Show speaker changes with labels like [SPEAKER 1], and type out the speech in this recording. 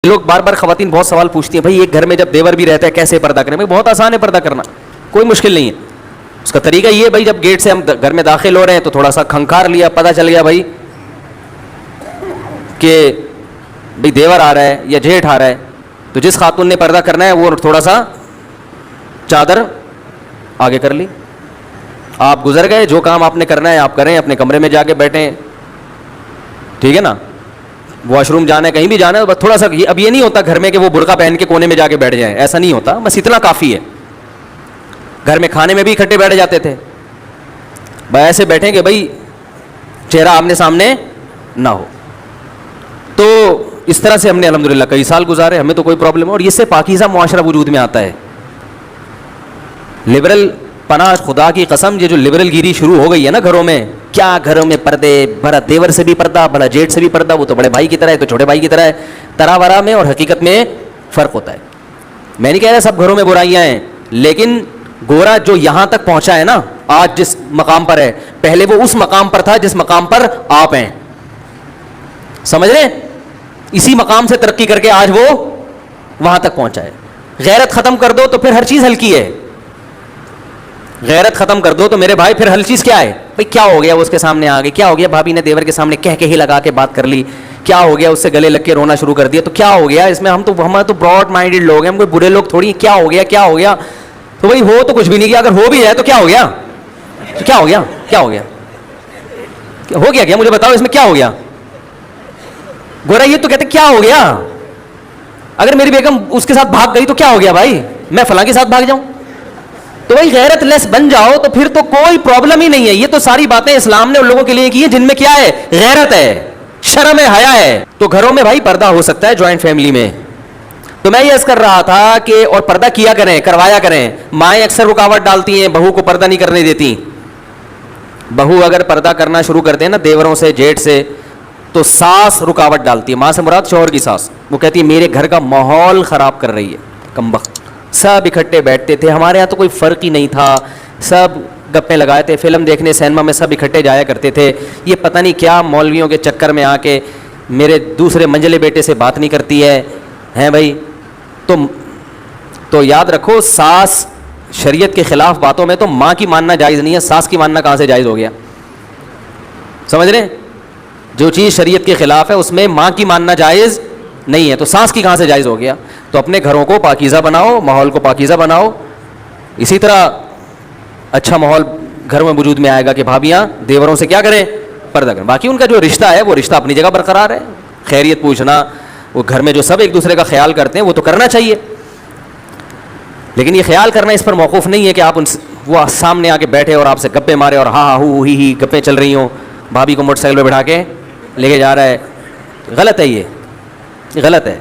[SPEAKER 1] لوگ بار بار خواتین بہت سوال پوچھتی ہیں بھائی ایک گھر میں جب دیور بھی رہتا ہے کیسے پردہ کریں؟ بھائی بہت آسان ہے پردہ کرنا، کوئی مشکل نہیں ہے. اس کا طریقہ یہ ہے بھائی جب گیٹ سے ہم گھر میں داخل ہو رہے ہیں تو تھوڑا سا کھنکار لیا، پتہ چل گیا بھائی کہ بھائی دیور آ رہا ہے یا جیٹھ آ رہا ہے، تو جس خاتون نے پردہ کرنا ہے وہ تھوڑا سا چادر آگے کر لی. آپ گزر گئے، جو کام آپ نے کرنا ہے آپ کریں، اپنے کمرے میں جا کے بیٹھیں، ٹھیک ہے نا. واش روم جانا ہے، کہیں بھی جانا ہے، بس تھوڑا سا اب یہ نہیں ہوتا گھر میں کہ وہ برقع پہن کے کونے میں جا کے بیٹھ جائیں، ایسا نہیں ہوتا، بس اتنا کافی ہے. گھر میں کھانے میں بھی اکٹھے بیٹھ جاتے تھے، بھائی ایسے بیٹھیں کہ بھائی چہرہ آمنے سامنے نہ ہو. تو اس طرح سے ہم نے الحمدللہ کئی سال گزارے، ہمیں تو کوئی پرابلم. اور اس سے پاکیزہ معاشرہ وجود میں آتا ہے. لبرل پناہ خدا کی قسم، یہ جو لبرل گیری شروع ہو گئی ہے نا گھروں میں، کیا گھروں میں پردے، بڑا دیور سے بھی پردہ، بڑا جیٹ سے بھی پردہ، وہ تو بڑے بھائی کی طرح ہے تو چھوٹے بھائی کی طرح ہے. تراورا میں اور حقیقت میں فرق ہوتا ہے. میں نہیں کہہ رہا سب گھروں میں برائیاں ہیں، لیکن گورا جو یہاں تک پہنچا ہے نا آج جس مقام پر ہے، پہلے وہ اس مقام پر تھا جس مقام پر آپ ہیں. سمجھ رہے ہیں؟ اسی مقام سے ترقی کر کے آج وہ وہاں تک پہنچا ہے. غیرت ختم کر دو تو پھر ہر چیز ہلکی ہے. غیرت ختم کر دو تو میرے بھائی پھر ہر چیز کیا ہے؟ بھائی کیا ہو گیا وہ اس کے سامنے آ گئی، کیا ہو گیا بھابھی نے دیور کے سامنے کہہ کے ہی لگا کے بات کر لی، کیا ہو گیا اس سے گلے لگ کے رونا شروع کر دیا، تو کیا ہو گیا اس میں؟ ہم تو براڈ مائنڈیڈ لوگ ہیں، ہم کوئی برے لوگ تھوڑی ہیں. کیا ہو گیا کیا ہو گیا؟ تو بھائی ہو تو کچھ بھی نہیں کیا، اگر ہو بھی ہے تو کیا ہو گیا؟ تو کیا ہو گیا؟ کیا ہو گیا؟ ہو گیا کیا؟ مجھے بتاؤ اس میں کیا ہو گیا؟ گورا یہ تو کہتے کیا ہو گیا؟ اگر میری بیگم اس کے ساتھ بھاگ گئی تو کیا ہو گیا بھائی؟ میں فلاں کے ساتھ بھاگ جاؤں؟ تو بھائی غیرت لیس بن جاؤ تو پھر تو کوئی پرابلم ہی نہیں ہے. یہ تو ساری باتیں اسلام نے ان لوگوں کے لیے کی ہیں جن میں کیا ہے؟ غیرت ہے، شرم ہے، حیا ہے. تو گھروں میں بھائی پردہ ہو سکتا ہے جوائنٹ فیملی میں. تو میں یہ عرض کر رہا تھا کہ اور پردہ کیا کریں، کروایا کریں. مائیں اکثر رکاوٹ ڈالتی ہیں، بہو کو پردہ نہیں کرنے دیتی. بہو اگر پردہ کرنا شروع کر دیں نا دیوروں سے جیٹ سے تو ساس رکاوٹ ڈالتی ہے. ماں سے مراد شوہر کی ساس. وہ کہتی ہے میرے گھر کا ماحول خراب کر رہی ہے. کمبخت. سب اکٹھے بیٹھتے تھے، ہمارے یہاں تو کوئی فرق ہی نہیں تھا، سب گپیں لگائے تھے، فلم دیکھنے سینما میں سب اکٹھے جایا کرتے تھے. یہ پتہ نہیں کیا مولویوں کے چکر میں آ کے میرے دوسرے منجلے بیٹے سے بات نہیں کرتی ہے ہیں بھائی. تو یاد رکھو ساس شریعت کے خلاف باتوں میں تو ماں کی ماننا جائز نہیں ہے، ساس کی ماننا کہاں سے جائز ہو گیا؟ سمجھ رہے ہیں؟ جو چیز شریعت کے خلاف ہے اس میں ماں کی ماننا جائز نہیں ہے، تو ساس کی کہاں سے جائز ہو گیا؟ تو اپنے گھروں کو پاکیزہ بناؤ، ماحول کو پاکیزہ بناؤ. اسی طرح اچھا ماحول گھر میں وجود میں آئے گا کہ بھابیاں دیوروں سے کیا کریں؟ پردہ کریں. باقی ان کا جو رشتہ ہے وہ رشتہ اپنی جگہ برقرار ہے. خیریت پوچھنا، وہ گھر میں جو سب ایک دوسرے کا خیال کرتے ہیں وہ تو کرنا چاہیے، لیکن یہ خیال کرنا اس پر موقوف نہیں ہے کہ آپ وہ سامنے آ کے بیٹھے اور آپ سے گپے مارے اور ہاں ہو ہی گپیں چل رہی ہوں، بھابھی کو موٹر سائیکل پہ بٹھا کے لے کے جا رہا ہے. غلط ہے، یہ غلط ہے.